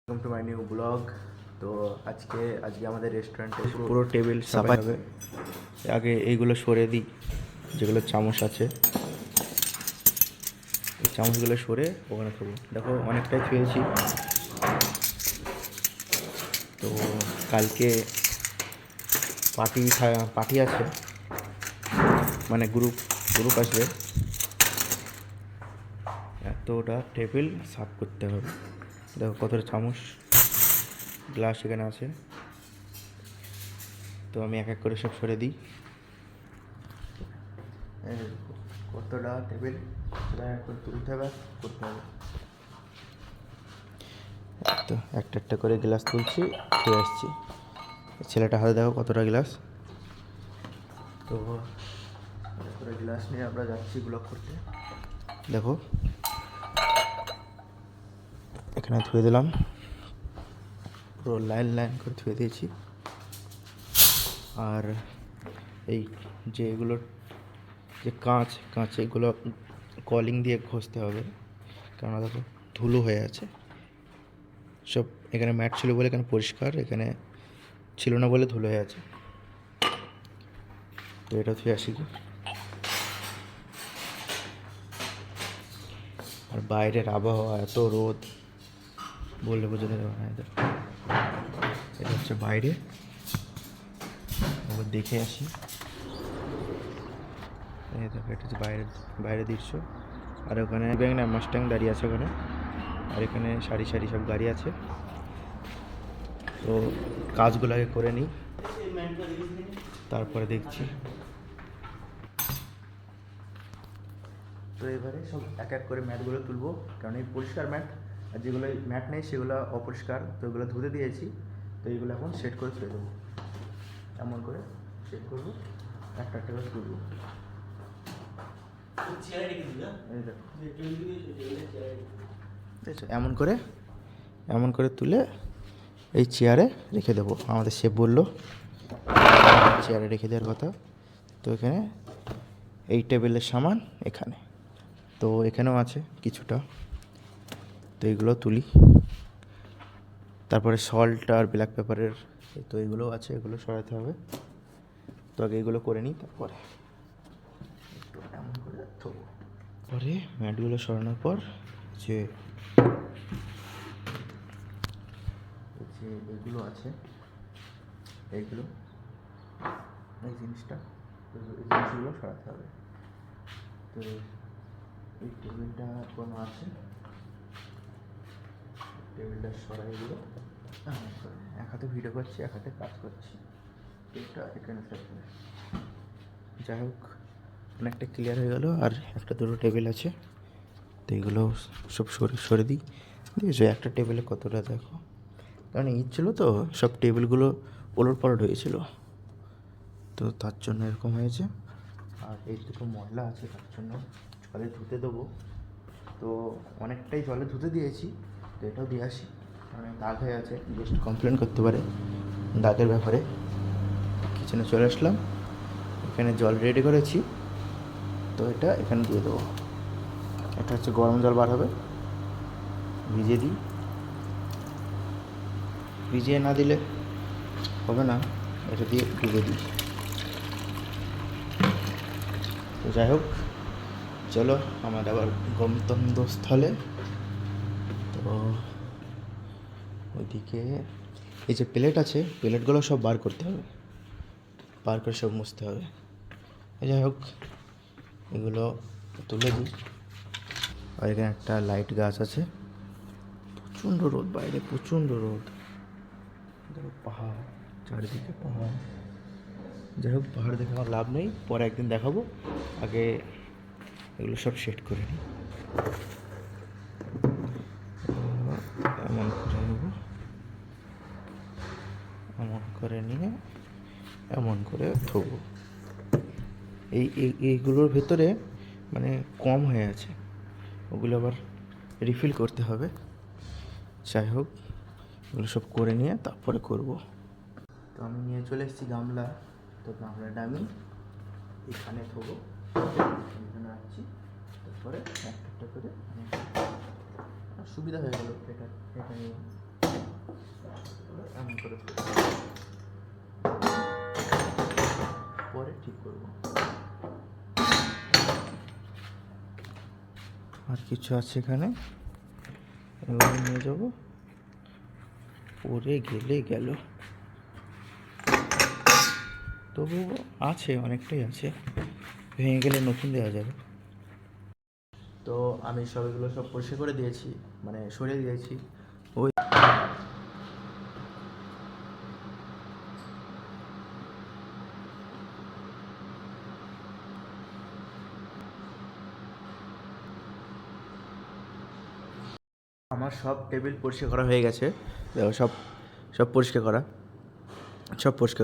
Welcome to my new blog. তো আজকে আমাদের রেস্টুরেন্টে পুরো টেবিল সাফাই হবে। আগে এইগুলো সরে দিই, যেগুলো চামচ আছে এই চামচগুলো সরে ওখানে খাবো। দেখো অনেকটাই খেয়েছি। তো কালকে পার্টি আছে, মানে গ্রুপ আসবে। এতটা টেবিল সাফ করতে হবে। দেখো কতটা চামচ গ্লাস এখানে আছে। তো আমি এক এক করে সব সরে দিই। কতটা টেবিল সেটা এক করে তুলতে হবে, করতে হবে। তো একটা একটা করে গ্লাস তুলছি, খেয়ে আসছি। ছেলেটা হাতে দেখো কতটা গ্লাস। তো করে গ্লাস নিয়ে আমরা যাচ্ছি ব্লগ করতে। দেখো এখানে ধুয়ে দিলাম, পুরো লাইন লাইন করে ধুয়ে দিয়েছি। আর এই যে এগুলো যে কাঁচ এগুলো কলিং দিয়ে ঘষতে হবে, কেননা দেখো ধুলো হয়ে আছে সব। এখানে ম্যাট ছিল বলে এখানে পরিষ্কার, এখানে ছিল না বলে ধুলো হয়ে আছে। তো এটা ধুয়ে আসি কি। আর বাইরের আবহাওয়া এত রোদ, বললে বোঝাতে পারবে না। এটা হচ্ছে বাইরে, ওগুলো দেখে আসি। এই দেখো এটা হচ্ছে বাইরের দৃশ্য। আর ওখানে ব্যাংনা মাস্টাং দাঁড়িয়ে আছে ওখানে। আর এখানে সারি সারি সব গাড়ি আছে। তো কাজগুলো আগে করে নিই, তারপরে দেখছি। তো এবারে সব এক এক করে ম্যাটগুলো তুলবো, কারণ এই পরিষ্কার ম্যাট আর যেগুলো ম্যাট নেই সেগুলো অপরিষ্কার। তো এগুলো ধুতে দিয়েছি। তো এইগুলো এখন সেট করে ছুঁয়ে দেবো, এমন করে সেট করবো, একটা একটা করে তুলবো। এমন করে তুলে এই চেয়ারে রেখে দেবো। আমাদের শেফ বললো চেয়ারে রেখে দেওয়ার কথা। তো এখানে এই টেবিলের সামান এখানে, তো এখানেও আছে কিছুটা। তো এইগুলো তুলি, তারপরে সল্ট আর ব্ল্যাক পেপারের তো এগুলোও আছে, এগুলো সরাতে হবে। তো আগে এগুলো করে নিই, তারপরে এমন করে থবো। পরে ম্যাটগুলো সরানোর পর যে এগুলো আছে, এইগুলো এই জিনিসগুলো সরাতে হবে। তো এই টেবিলটা কোনো আছে, টেবিলটা সরাই এগুলো এক হাতে ভিডিও করছি, এক হাতে কাজ করছি। এটা এখানে থাকবে। যাই হোক অনেকটা ক্লিয়ার হয়ে গেল। আর একটা দুটো টেবিল আছে, তো এগুলো সব সরে দিই। দেখেছো একটা টেবিলে কতটা, দেখো কারণ ঈদ ছিল তো সব টেবিলগুলো ওলট পালট হয়েছিল, তো তার জন্য এরকম হয়েছে। আর এই দুটো ময়লা আছে, তার জন্য জলে ধুতে দেবো। তো অনেকটাই জলে ধুতে দিয়েছি, তো এটাও দিয়ে আসি, কারণ দাগ হয়ে আছে। গেস্ট কমপ্লেন করতে পারে দাগের ব্যাপারে। কিচেনে চলে আসলাম, এখানে জল রেডি করেছি। তো এটা এখানে দিয়ে দেবো। এটা হচ্ছে গরম জল বার হবে, ভিজিয়ে দিই। ভিজিয়ে না দিলে হবে না, এটা দিয়ে ডুবে দিই। তো যাই হোক চলো আমার আবার গন্তব্যস্থলে। তো ওইদিকে এই যে প্লেট আছে, প্লেটগুলো সব বার করতে হবে, বার করে সব মুছতে হবে। যাই হোক এগুলো তুলে দিই। আর এখানে একটা লাইট গাছ আছে। প্রচণ্ড রোদ বাইরে, প্রচণ্ড রোদ। দেখো পাহাড়, চারিদিকে পাহাড়। যাই হোক পাহাড় দেখে আমার লাভ নেই, পরে একদিন দেখাবো। আগে এগুলো সব সেট করে নিই। এমন করে নেব, এমন করে নিয়ে এমন করে ধোবো। এইগুলোর ভেতরে মানে কম হয়ে আছে, ওগুলো আবার রিফিল করতে হবে। যাই হোক এগুলো সব করে নিয়ে তারপরে করব। তো আমি নিয়ে চলে এসেছি গামলা। তো গামলাটা আমি এখানে থবো, এখানে রাখছি। তারপরে একটা করে সুবিধা হয়ে গেল। এটা নিয়ে এমন করে পরে ঠিক করবো। আর কিছু আছে এখানে, এগুলো নিয়ে যাবো। পরে গেলে গেল, তবু আছে, অনেকটাই আছে, ভেঙে গেলে নতুন দেওয়া যাবে। তো আমি এগুলো সব পরিষ্কার করে দিয়েছি, মানে সরিয়ে দিয়েছি। ওই আমার সব টেবিল পরিষ্কার করা হয়ে গেছে, দেখো সব সব পরিষ্কার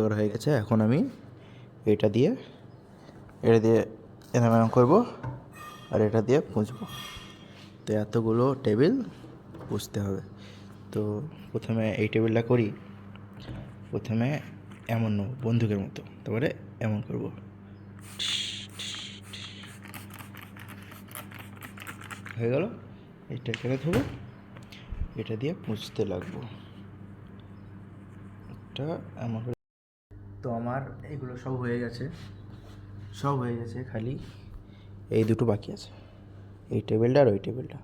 করা হয়ে গেছে। এখন আমি এটা দিয়ে এরম করবো, আর এটা দিয়ে পুঁছবো। তো এতগুলো টেবিল পুষতে হবে। তো প্রথমে এই টেবিলটা করি, প্রথমে এমন নেবো বন্দুকের মতো, তারপরে এমন করবো, হয়ে গেল। এটা কেটে দেবো, এটা দিয়ে পুঁছতে লাগবো, এটা এমন করে। তো আমার এগুলো সব হয়ে গেছে, খালি এই দুটো বাকি আছে, এই টেবিলটা আর ওই টেবিলটা,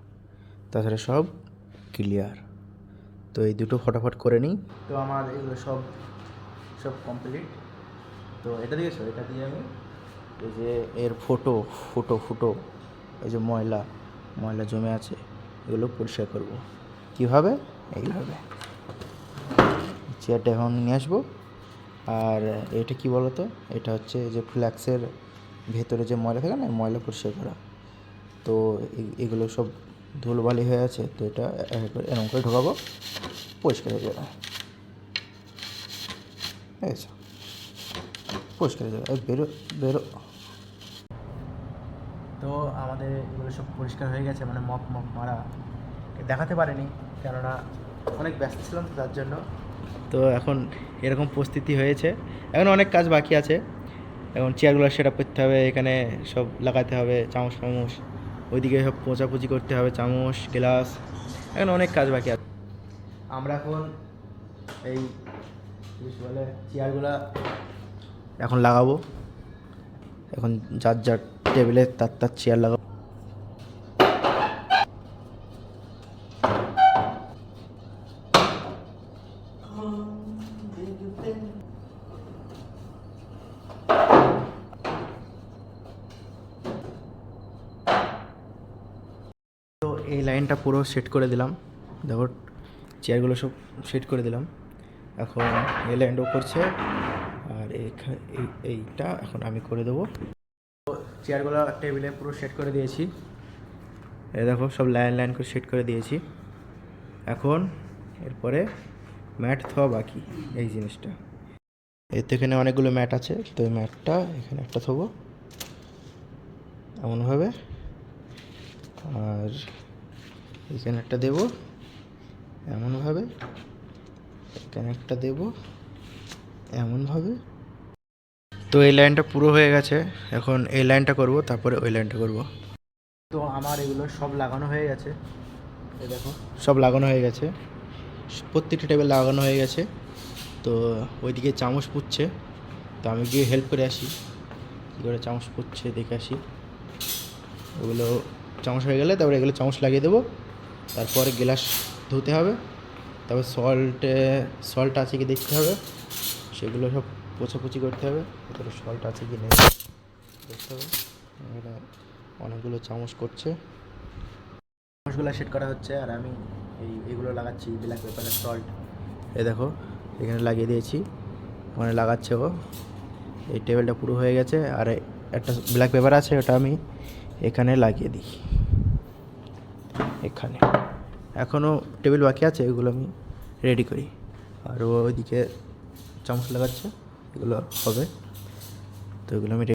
তাছাড়া সব ক্লিয়ার। তো এই দুটো ফটাফট করে নিই। তো আমার এগুলো সব কমপ্লিট। তো এটা দিয়েছো, এটা দিয়ে আমি এই যে এর ফুটো এই যে ময়লা জমে আছে, এগুলো পরিষ্কার করবো। কীভাবে? এইভাবে চেয়ারটা এখন নিয়ে আসবো। আর এটা কি বলো তো, এটা হচ্ছে যে ফ্ল্যাক্সের ভেতরে যে ময়লা থাকে না, ময়লা পরিষ্কার করা। তো এগুলো সব ধুলোবালি হয়ে আছে, তো এটা এরকম করে ঢোকাবো, পরিষ্কার হয়ে যাবে। ঠিক আছে, পরিষ্কার হয়ে যাবে। বেরো। তো আমাদের এগুলো সব পরিষ্কার হয়ে গেছে, মানে মপ মারা দেখাতে পারিনি, কেননা অনেক ব্যস্ত ছিলাম তো তার জন্য। তো এখন এরকম পরিস্থিতি হয়েছে, এখন অনেক কাজ বাকি আছে। এখন চেয়ারগুলো সেট আপ করতে হবে, এখানে সব লাগাতে হবে, চামচ ওইদিকে সব পোঁচাপুচি করতে হবে, চামচ গ্লাস, এখন অনেক কাজ বাকি আছে। আমরা এখন এই বলে চেয়ারগুলা এখন লাগাবো, এখন যার টেবিলে তার চেয়ার লাগাবো। তো এই লাইনটা পুরো সেট করে দিলাম, দেখো চেয়ারগুলো সব সেট করে দিলাম। এখন এই লাইনটাও করছে, আর এইটা এখন আমি করে দেবো। তো চেয়ারগুলো টেবিলে পুরো সেট করে দিয়েছি, এই দেখো সব লাইন করে সেট করে দিয়েছি। এখন এরপরে ম্যাট থোয়া বাকি, এই জিনিসটা। এতে এখানে অনেকগুলো ম্যাট আছে, তো এই ম্যাটটা এখানে একটা থবো এমনভাবে, আর এখানে একটা দেবো এমনভাবে, এখানে একটা দেবো এমনভাবে। তো এই লাইনটা পুরো হয়ে গেছে, এখন এই লাইনটা করব, তারপরে ওই লাইনটা করব। তো আমার এগুলো সব লাগানো হয়ে গেছে, এই দেখো সব লাগানো হয়ে গেছে, প্রত্যেকটা টেবিল লাগানো হয়ে গেছে। তো ওইদিকে চামচ পুচ্ছে, তো আমি গিয়ে হেল্প করে আসি, কী করে চামচ পুচ্ছে দেখে আসি। ওগুলো চামচ হয়ে গেলে তারপরে এগুলো চামচ লাগিয়ে দেবো, তারপরে গ্লাস ধুতে হবে, তারপর সল্ট আছে কি দেখতে হবে, সেগুলো সব পোছাপুছি করতে হবে, তারপরে সল্ট আছে কি নেই দেখতে হবে। এখানে অনেকগুলো চামচ করছে, চামচগুলো সেট করা হচ্ছে, আর আমি এইগুলো লাগাচ্ছি ব্ল্যাক পেপারের সল্ট। এই দেখো এখানে লাগিয়ে দিয়েছি, ওখানে লাগাচ্ছে ও। এই টেবিলটা পুরো হয়ে গেছে, আর একটা ব্ল্যাক পেপার আছে, ওটা আমি এখানে লাগিয়ে দিই, এখানে। এখনও টেবিল বাকি আছে, এগুলো আমি রেডি করি। আর ওইদিকে চামচ লাগাচ্ছে, এগুলো হবে, তো এগুলো আমি